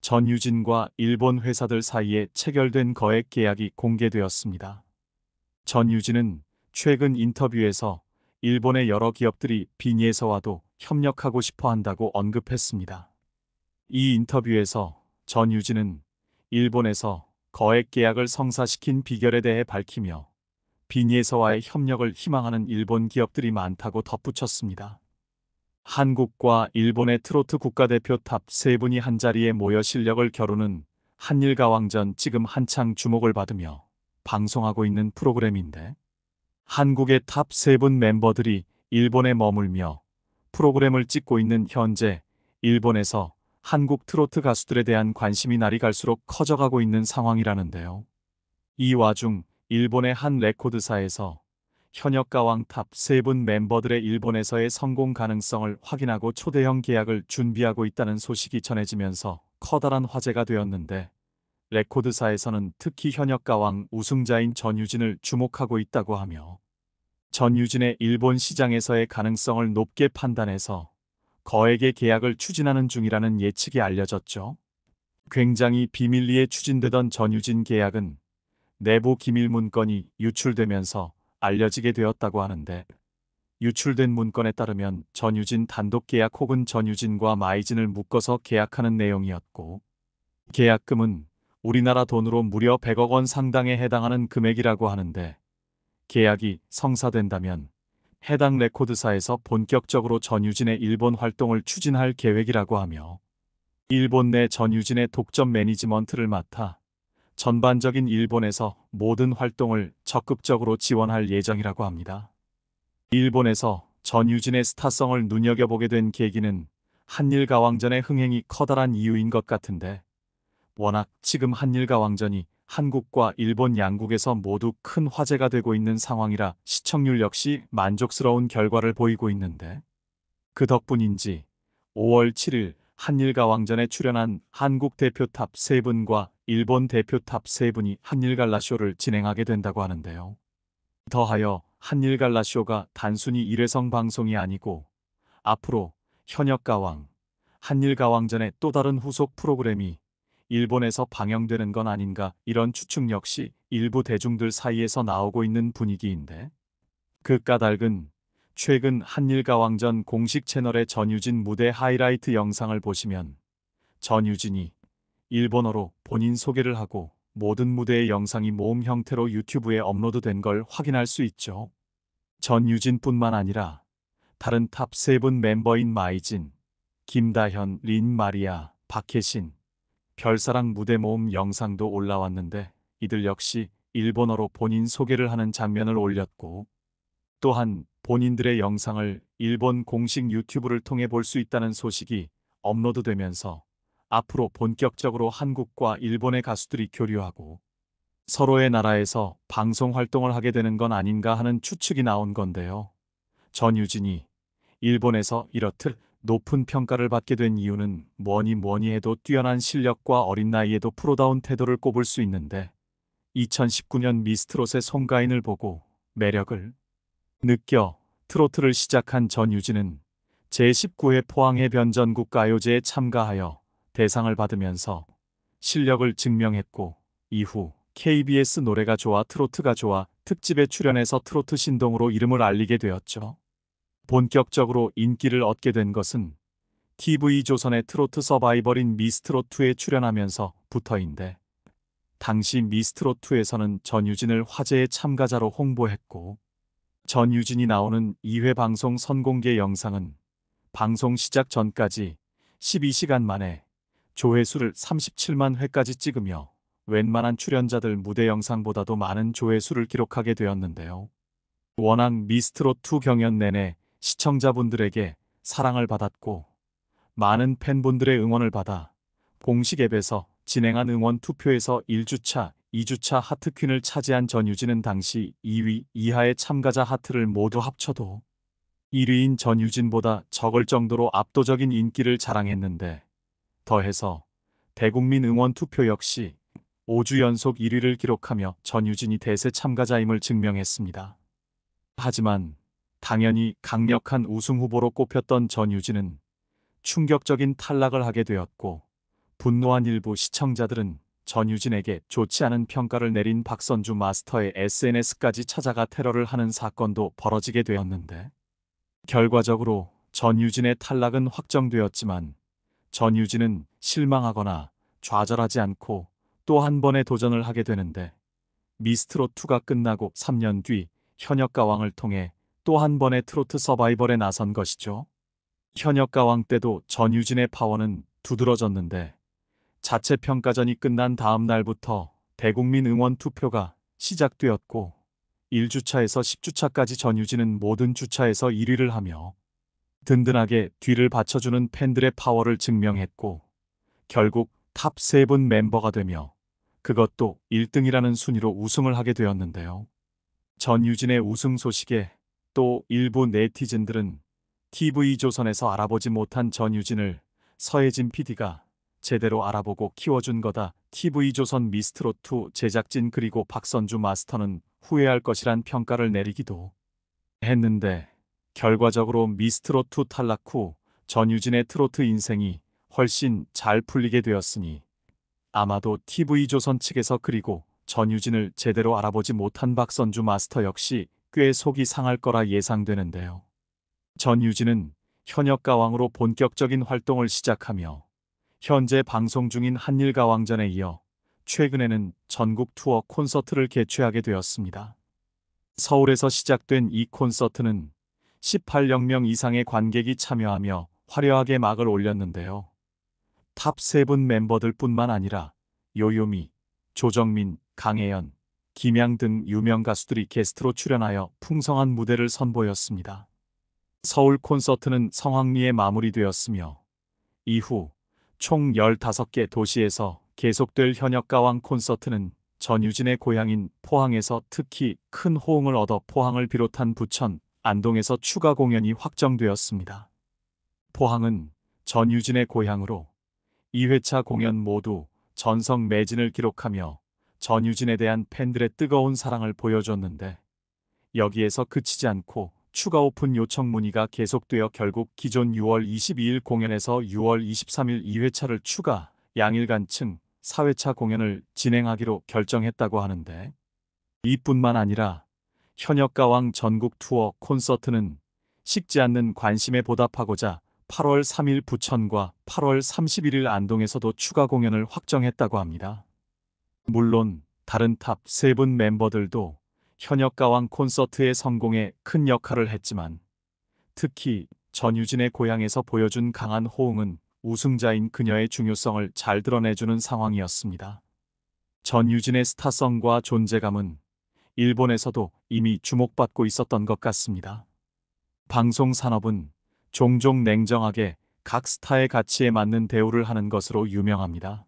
전유진과 일본 회사들 사이에 체결된 거액 계약이 공개되었습니다. 전유진은 최근 인터뷰에서 일본의 여러 기업들이 비니에서와도 협력하고 싶어 한다고 언급했습니다. 이 인터뷰에서 전유진은 일본에서 거액 계약을 성사시킨 비결에 대해 밝히며 비니에서와의 협력을 희망하는 일본 기업들이 많다고 덧붙였습니다. 한국과 일본의 트로트 국가대표 탑 3분이 한자리에 모여 실력을 겨루는 한일가왕전, 지금 한창 주목을 받으며 방송하고 있는 프로그램인데, 한국의 탑 3분 멤버들이 일본에 머물며 프로그램을 찍고 있는 현재 일본에서 한국 트로트 가수들에 대한 관심이 날이 갈수록 커져가고 있는 상황이라는데요. 이 와중 일본의 한 레코드사에서 현역가왕 탑 3분 멤버들의 일본에서의 성공 가능성을 확인하고 초대형 계약을 준비하고 있다는 소식이 전해지면서 커다란 화제가 되었는데, 레코드사에서는 특히 현역가왕 우승자인 전유진을 주목하고 있다고 하며 전유진의 일본 시장에서의 가능성을 높게 판단해서 거액의 계약을 추진하는 중이라는 예측이 알려졌죠. 굉장히 비밀리에 추진되던 전유진 계약은 내부 기밀 문건이 유출되면서 알려지게 되었다고 하는데, 유출된 문건에 따르면 전유진 단독 계약 혹은 전유진과 마이진을 묶어서 계약하는 내용이었고, 계약금은 우리나라 돈으로 무려 100억 원 상당에 해당하는 금액이라고 하는데, 계약이 성사된다면 해당 레코드사에서 본격적으로 전유진의 일본 활동을 추진할 계획이라고 하며, 일본 내 전유진의 독점 매니지먼트를 맡아 전반적인 일본에서 모든 활동을 적극적으로 지원할 예정이라고 합니다. 일본에서 전유진의 스타성을 눈여겨보게 된 계기는 한일가왕전의 흥행이 커다란 이유인 것 같은데, 워낙 지금 한일가왕전이 한국과 일본 양국에서 모두 큰 화제가 되고 있는 상황이라 시청률 역시 만족스러운 결과를 보이고 있는데, 그 덕분인지 5월 7일 한일가왕전에 출연한 한국 대표 탑 3분과 일본 대표 탑 3분이 한일갈라쇼를 진행하게 된다고 하는데요. 더하여 한일갈라쇼가 단순히 일회성 방송이 아니고 앞으로 현역가왕, 한일가왕전의 또 다른 후속 프로그램이 일본에서 방영되는 건 아닌가, 이런 추측 역시 일부 대중들 사이에서 나오고 있는 분위기인데, 그 까닭은 최근 한일가왕전 공식 채널의 전유진 무대 하이라이트 영상을 보시면 전유진이 일본어로 본인 소개를 하고 모든 무대의 영상이 모음 형태로 유튜브에 업로드된 걸 확인할 수 있죠. 전유진뿐만 아니라 다른 탑 3분 멤버인 마이진, 김다현, 린마리아, 박혜신, 별사랑 무대 모음 영상도 올라왔는데, 이들 역시 일본어로 본인 소개를 하는 장면을 올렸고, 또한 본인들의 영상을 일본 공식 유튜브를 통해 볼 수 있다는 소식이 업로드되면서 앞으로 본격적으로 한국과 일본의 가수들이 교류하고 서로의 나라에서 방송 활동을 하게 되는 건 아닌가 하는 추측이 나온 건데요. 전유진이 일본에서 이렇듯 높은 평가를 받게 된 이유는 뭐니 해도 뛰어난 실력과 어린 나이에도 프로다운 태도를 꼽을 수 있는데, 2019년 미스트롯의 송가인을 보고 매력을 느껴 트로트를 시작한 전유진은 제19회 포항해변전국 가요제에 참가하여 대상을 받으면서 실력을 증명했고, 이후 KBS 노래가 좋아 트로트가 좋아 특집에 출연해서 트로트 신동으로 이름을 알리게 되었죠. 본격적으로 인기를 얻게 된 것은 TV조선의 트로트 서바이벌인 미스트롯2에 출연하면서부터인데, 당시 미스트롯2에서는 전유진을 화제의 참가자로 홍보했고, 전유진이 나오는 2회 방송 선공개 영상은 방송 시작 전까지 12시간 만에 조회수를 37만 회까지 찍으며 웬만한 출연자들 무대 영상보다도 많은 조회수를 기록하게 되었는데요. 워낙 미스트롯2 경연 내내 시청자분들에게 사랑을 받았고 많은 팬분들의 응원을 받아 공식 앱에서 진행한 응원 투표에서 1주차, 2주차 하트퀸을 차지한 전유진은 당시 2위 이하의 참가자 하트를 모두 합쳐도 1위인 전유진보다 적을 정도로 압도적인 인기를 자랑했는데, 더해서 대국민 응원 투표 역시 5주 연속 1위를 기록하며 전유진이 대세 참가자임을 증명했습니다. 하지만 당연히 강력한 우승 후보로 꼽혔던 전유진은 충격적인 탈락을 하게 되었고, 분노한 일부 시청자들은 전유진에게 좋지 않은 평가를 내린 박선주 마스터의 SNS까지 찾아가 테러를 하는 사건도 벌어지게 되었는데, 결과적으로 전유진의 탈락은 확정되었지만 전유진은 실망하거나 좌절하지 않고 또 한 번의 도전을 하게 되는데, 미스트롯2가 끝나고 3년 뒤 현역가왕을 통해 또 한 번의 트로트 서바이벌에 나선 것이죠. 현역가왕 때도 전유진의 파워는 두드러졌는데, 자체 평가전이 끝난 다음 날부터 대국민 응원 투표가 시작되었고 1주차에서 10주차까지 전유진은 모든 주차에서 1위를 하며 든든하게 뒤를 받쳐주는 팬들의 파워를 증명했고, 결국 탑 3분 멤버가 되며 그것도 1등이라는 순위로 우승을 하게 되었는데요. 전유진의 우승 소식에 또 일부 네티즌들은 TV조선에서 알아보지 못한 전유진을 서혜진 PD가 제대로 알아보고 키워준 거다. TV조선 미스트롯2 제작진 그리고 박선주 마스터는 후회할 것이란 평가를 내리기도 했는데, 결과적으로 미스트롯2 탈락 후 전유진의 트로트 인생이 훨씬 잘 풀리게 되었으니 아마도 TV조선 측에서 그리고 전유진을 제대로 알아보지 못한 박선주 마스터 역시 꽤 속이 상할 거라 예상되는데요. 전유진은 현역가왕으로 본격적인 활동을 시작하며 현재 방송 중인 한일가왕전에 이어 최근에는 전국 투어 콘서트를 개최하게 되었습니다. 서울에서 시작된 이 콘서트는 18억 명 이상의 관객이 참여하며 화려하게 막을 올렸는데요. 탑 3분 멤버들뿐만 아니라 요요미, 조정민, 강혜연, 김양 등 유명 가수들이 게스트로 출연하여 풍성한 무대를 선보였습니다. 서울 콘서트는 성황리에 마무리되었으며 이후 총 15개 도시에서 계속될 현역가왕 콘서트는 전유진의 고향인 포항에서 특히 큰 호응을 얻어 포항을 비롯한 부천, 안동에서 추가 공연이 확정되었습니다. 포항은 전유진의 고향으로 2회차 공연 모두 전성 매진을 기록하며 전유진에 대한 팬들의 뜨거운 사랑을 보여줬는데, 여기에서 그치지 않고 추가 오픈 요청 문의가 계속되어 결국 기존 6월 22일 공연에서 6월 23일 2회차를 추가 양일간 층 4회차 공연을 진행하기로 결정했다고 하는데, 이뿐만 아니라 현역가왕 전국 투어 콘서트는 식지 않는 관심에 보답하고자 8월 3일 부천과 8월 31일 안동에서도 추가 공연을 확정했다고 합니다. 물론 다른 탑 3분 멤버들도 현역가왕 콘서트의 성공에 큰 역할을 했지만, 특히 전유진의 고향에서 보여준 강한 호응은 우승자인 그녀의 중요성을 잘 드러내주는 상황이었습니다. 전유진의 스타성과 존재감은 일본에서도 이미 주목받고 있었던 것 같습니다. 방송 산업은 종종 냉정하게 각 스타의 가치에 맞는 대우를 하는 것으로 유명합니다.